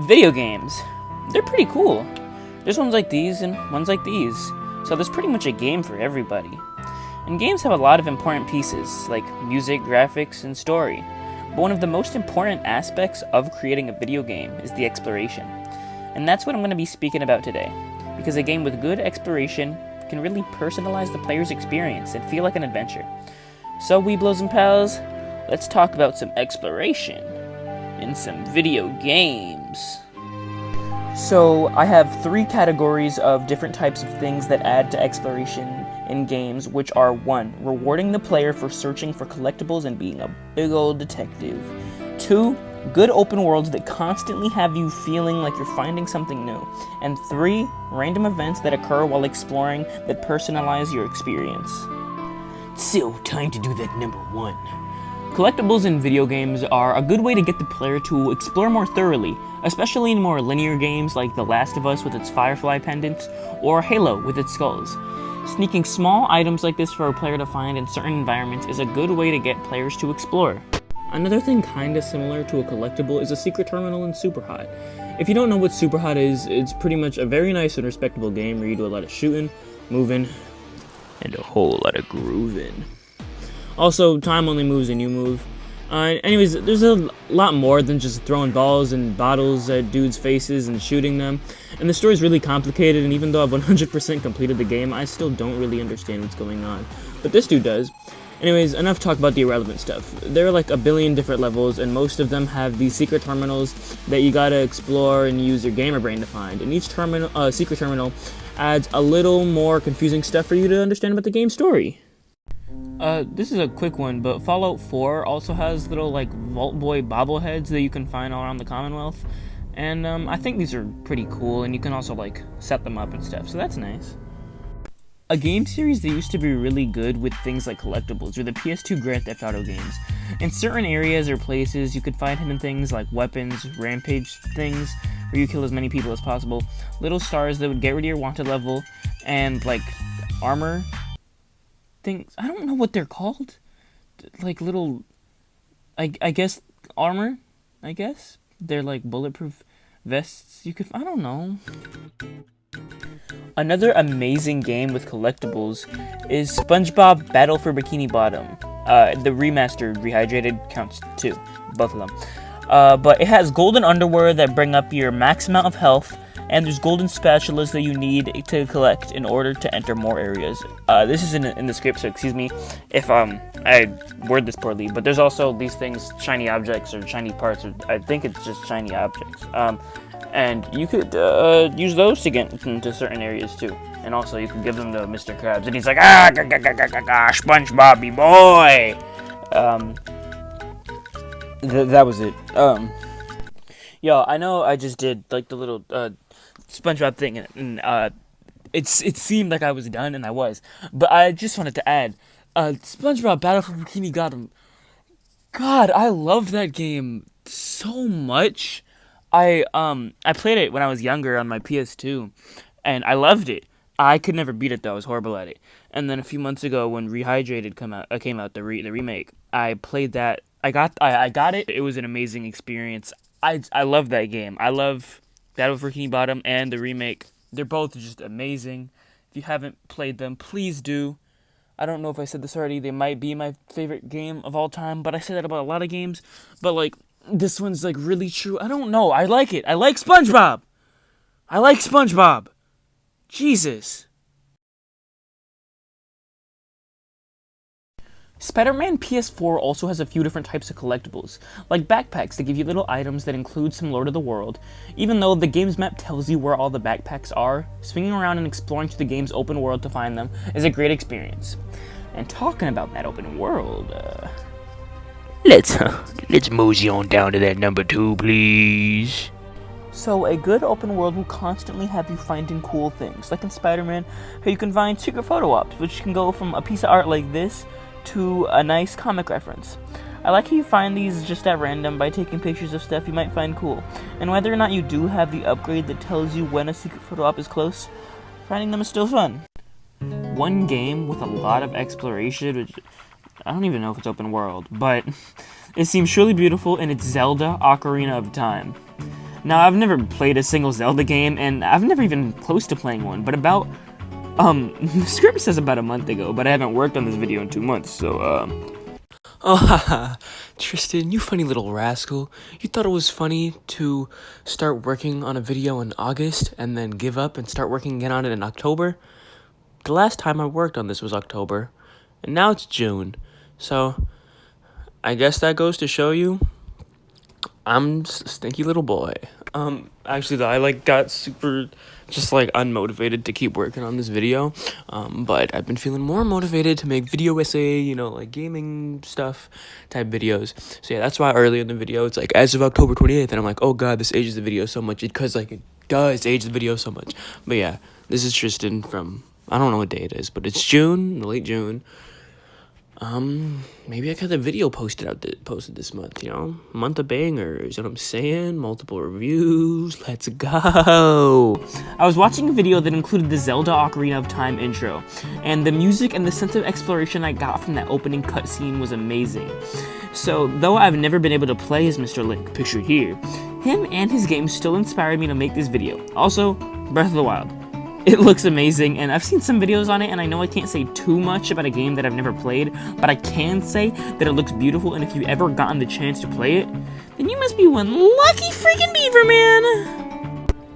Video games. They're pretty cool. There's ones like these and ones like these. So there's pretty much a game for everybody. And games have a lot of important pieces, like music, graphics, and story. But one of the most important aspects of creating a video game is the exploration. And that's what I'm going to be speaking about today. Because a game with good exploration can really personalize the player's experience and feel like an adventure. So, Weeblos and Pals, let's talk about some exploration in some video games. So, I have 3 categories of different types of things that add to exploration in games, which are 1. Rewarding the player for searching for collectibles and being a big old detective. 2. Good open worlds that constantly have you feeling like you're finding something new. And 3. Random events that occur while exploring that personalize your experience. So, time to do that number 1. Collectibles in video games are a good way to get the player to explore more thoroughly, especially in more linear games like The Last of Us with its firefly pendants, or Halo with its skulls. Sneaking small items like this for a player to find in certain environments is a good way to get players to explore. Another thing kinda similar to a collectible is a secret terminal in Superhot. If you don't know what Superhot is, it's pretty much a very nice and respectable game where you do a lot of shooting, moving, and a whole lot of grooving. Also, time only moves and you move. Anyways, there's a lot more than just throwing balls and bottles at dudes' faces and shooting them. And the story's really complicated, and even though I've 100% completed the game, I still don't really understand what's going on. But this dude does. Anyways, enough talk about the irrelevant stuff. There are like a billion different levels, and most of them have these secret terminals that you gotta explore and use your gamer brain to find. And each secret terminal adds a little more confusing stuff for you to understand about the game's story. This is a quick one, but Fallout 4 also has little, like, Vault Boy bobbleheads that you can find all around the Commonwealth. And, I think these are pretty cool, and you can also, like, set them up and stuff, so that's nice. A game series that used to be really good with things like collectibles were the PS2 Grand Theft Auto games. In certain areas or places, you could find hidden things like weapons, rampage things, where you kill as many people as possible, little stars that would get rid of your wanted level, and, like, armor things. I don't know what they're called. Like little, I guess armor. I guess they're like bulletproof vests. I don't know. Another amazing game with collectibles is SpongeBob Battle for Bikini Bottom. The remastered, rehydrated counts too, both of them. But it has golden underwear that bring up your max amount of health. And there's golden spatulas that you need to collect in order to enter more areas. This is in the script, so excuse me if I word this poorly. But there's also these things, shiny objects or shiny parts, or I think it's just shiny objects. And you could use those to get into certain areas too. And also you could give them to Mr. Krabs, and he's like, SpongeBobby boy. That was it. Yo, I know I just did like the little SpongeBob thing, and it seemed like I was done, and I was. But I just wanted to add, SpongeBob Battle for Bikini Bottom. God, I love that game so much. I played it when I was younger on my PS2, and I loved it. I could never beat it though; I was horrible at it. And then a few months ago, when Rehydrated came out, the remake, I played that. I got it. It was an amazing experience. I love that game. I love Battle for Bikini Bottom and the remake. They're both just amazing. If you haven't played them, please do. I don't know if I said this already. They might be my favorite game of all time, but I say that about a lot of games. But, like, this one's, like, really true. I don't know. I like it. I like SpongeBob. Jesus. Spider-Man PS4 also has a few different types of collectibles, like backpacks that give you little items that include some lore to the world. Even though the game's map tells you where all the backpacks are, swinging around and exploring through the game's open world to find them is a great experience. And talking about that open world, let's mosey on down to that number 2, please. So, a good open world will constantly have you finding cool things, like in Spider-Man, how you can find secret photo ops, which can go from a piece of art like this to a nice comic reference. I like how you find these just at random by taking pictures of stuff you might find cool, and whether or not you do have the upgrade that tells you when a secret photo op is close, finding them is still fun. One game with a lot of exploration, which I don't even know if it's open world, but it seems surely beautiful, and it's Zelda Ocarina of Time. Now, I've never played a single Zelda game, and I've never even close to playing one, but about, the script says about a month ago, but I haven't worked on this video in 2 months, so, Oh, haha. Tristan, you funny little rascal. You thought it was funny to start working on a video in August and then give up and start working again on it in October? The last time I worked on this was October, and now it's June. So, I guess that goes to show you I'm just a stinky little boy. Actually though, I got super just unmotivated to keep working on this video. But I've been feeling more motivated to make video essay, gaming stuff type videos. So yeah, that's why earlier in the video it's as of October 28th, and I'm like, oh god, this ages the video so much because it does age the video so much. But yeah, this is Tristan from I don't know what day it is, but it's June, late June. Maybe I got the video posted this month, month of bangers, you know what I'm saying? Multiple reviews, let's go! I was watching a video that included the Zelda Ocarina of Time intro, and the music and the sense of exploration I got from that opening cutscene was amazing. So, though I've never been able to play as Mr. Link, pictured here, him and his game still inspired me to make this video. Also, Breath of the Wild. It looks amazing, and I've seen some videos on it, and I know I can't say too much about a game that I've never played, but I can say that it looks beautiful, and if you've ever gotten the chance to play it, then you must be one lucky freaking beaver, man!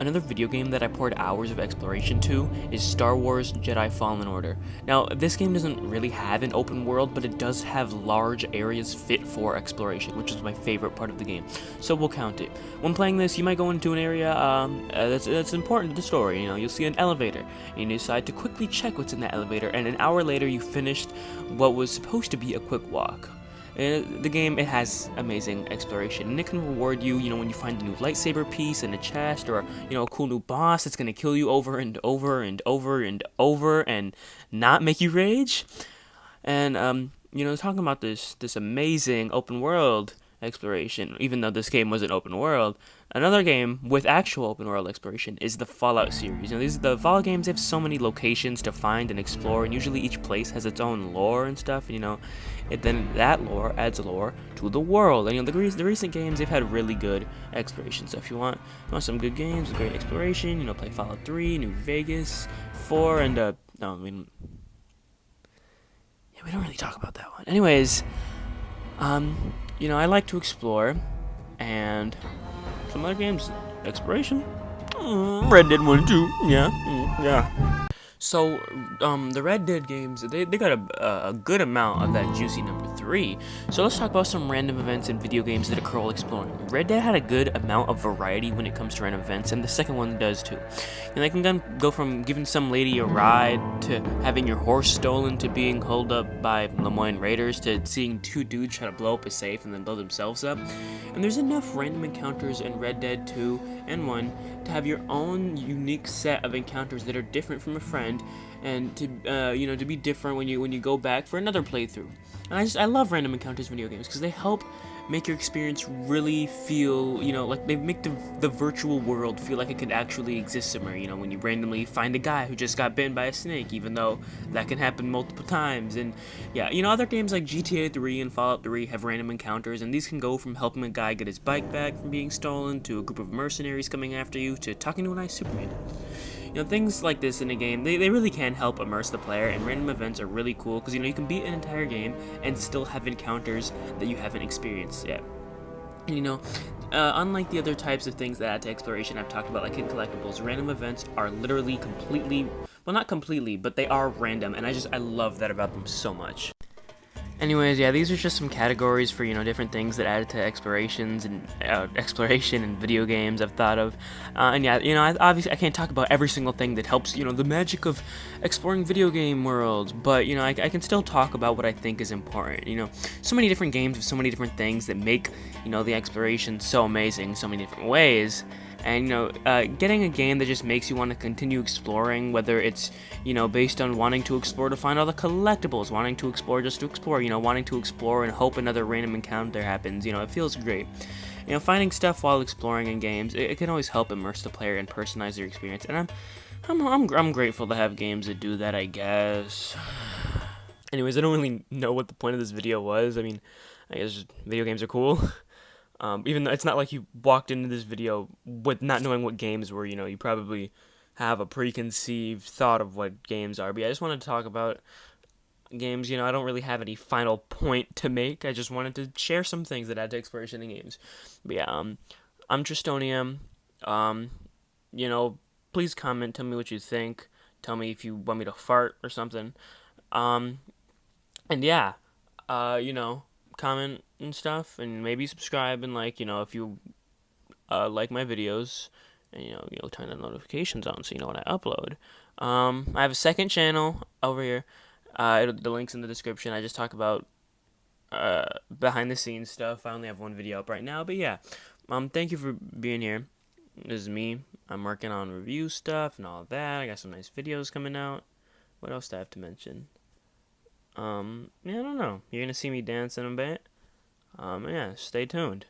Another video game that I poured hours of exploration to is Star Wars Jedi Fallen Order. Now, this game doesn't really have an open world, but it does have large areas fit for exploration, which is my favorite part of the game, so we'll count it. When playing this, you might go into an area that's important to the story. You'll see an elevator, and you decide to quickly check what's in that elevator, and an hour later you finished what was supposed to be a quick walk. The game, it has amazing exploration, and it can reward you, when you find a new lightsaber piece in a chest, or, a cool new boss that's gonna kill you over and over and over and over and not make you rage. And, talking about this amazing open world exploration, even though this game wasn't open world, another game with actual open world exploration is the Fallout series. The Fallout games have so many locations to find and explore, and usually each place has its own lore and stuff, and then that lore adds lore to the world. And the recent games, they've had really good exploration. So if you want some good games with great exploration, play Fallout 3, New Vegas, 4, and no, we don't really talk about that one. Anyways, I like to explore, and some other games, exploration. Red Dead 1 too, yeah. So, the Red Dead games, they got a good amount of that juicy number 3. So let's talk about some random events in video games that occur while exploring. Red Dead had a good amount of variety when it comes to random events, and the second one does too. And they can go from giving some lady a ride, to having your horse stolen, to being holed up by Lemoyne Raiders, to seeing 2 dudes try to blow up a safe and then blow themselves up. And there's enough random encounters in Red Dead 2 and 1 to have your own unique set of encounters that are different from a friend, and to to be different when you go back for another playthrough. And I love random encounters in video games because they help make your experience really feel, like they make the virtual world feel like it could actually exist somewhere. When you randomly find a guy who just got bitten by a snake, even though that can happen multiple times. And yeah, other games like GTA 3 and Fallout 3 have random encounters, and these can go from helping a guy get his bike back from being stolen, to a group of mercenaries coming after you, to talking to a nice Superman. Things like this in a game, they really can help immerse the player, and random events are really cool because, you can beat an entire game and still have encounters that you haven't experienced yet. Unlike the other types of things that add to exploration I've talked about, like hidden collectibles, random events are literally well, not completely, but they are random, and I love that about them so much. Anyways, yeah, these are just some categories for, different things that add to exploration in video games I've thought of. And yeah, obviously I can't talk about every single thing that helps, the magic of exploring video game worlds, but, I can still talk about what I think is important. So many different games with so many different things that make, the exploration so amazing in so many different ways. And, getting a game that just makes you want to continue exploring, whether it's, based on wanting to explore to find all the collectibles, wanting to explore just to explore, wanting to explore and hope another random encounter happens, it feels great. Finding stuff while exploring in games, it can always help immerse the player and personalize their experience, and I'm grateful to have games that do that, I guess. Anyways, I don't really know what the point of this video was. I guess video games are cool. Even though it's not like you walked into this video with not knowing what games were, you probably have a preconceived thought of what games are. But yeah, I just wanted to talk about games. I don't really have any final point to make. I just wanted to share some things that add to exploration in games. But yeah, I'm Tristonium. Um, Please comment, tell me what you think. Tell me if you want me to fart or something. Um, and yeah, comment and stuff, and maybe subscribe and like, if you like my videos, and turn the notifications on so you know when I upload. I have a second channel over here. The link's in the description. I just talk about behind the scenes stuff. I only have one video up right now, but yeah. Thank you for being here. This is me. I'm working on review stuff and all that. I got some nice videos coming out. What else do I have to mention? Yeah, I don't know. You're gonna see me dance in a bit. Yeah, stay tuned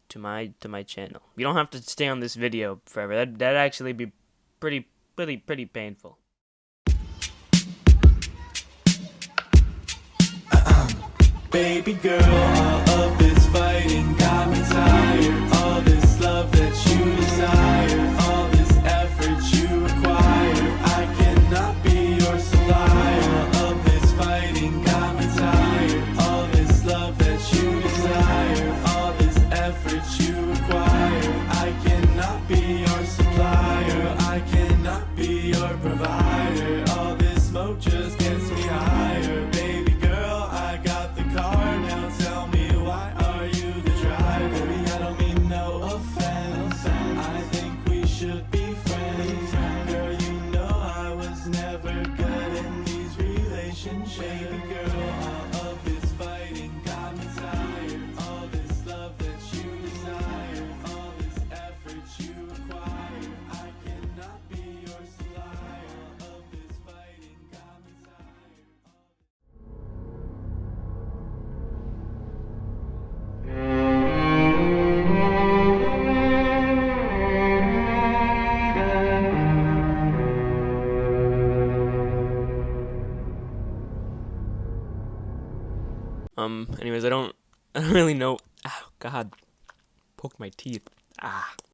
to my channel. You don't have to stay on this video forever. That'd actually be pretty painful. Baby girl, all of this fighting got me tired. All this love that you desire, all this effort you require, I cannot be your supplier. All of this fighting got me tired. All this love that you desire, all this effort you require, I cannot be your supplier. I cannot be your provider. All this smoke just gets me higher. Baby girl, I got the car now. Tell me, why are you the driver? Baby, I don't mean no offense. I think we should be friends. Girl, you know I was never good in these relationships. Baby girl, all of this fighting got me tired. All this love that you desire, all this effort you require, I cannot be your supplier. All of this fighting got me tired. Anyways, I don't really know. Oh, God. Poke my teeth. Ah.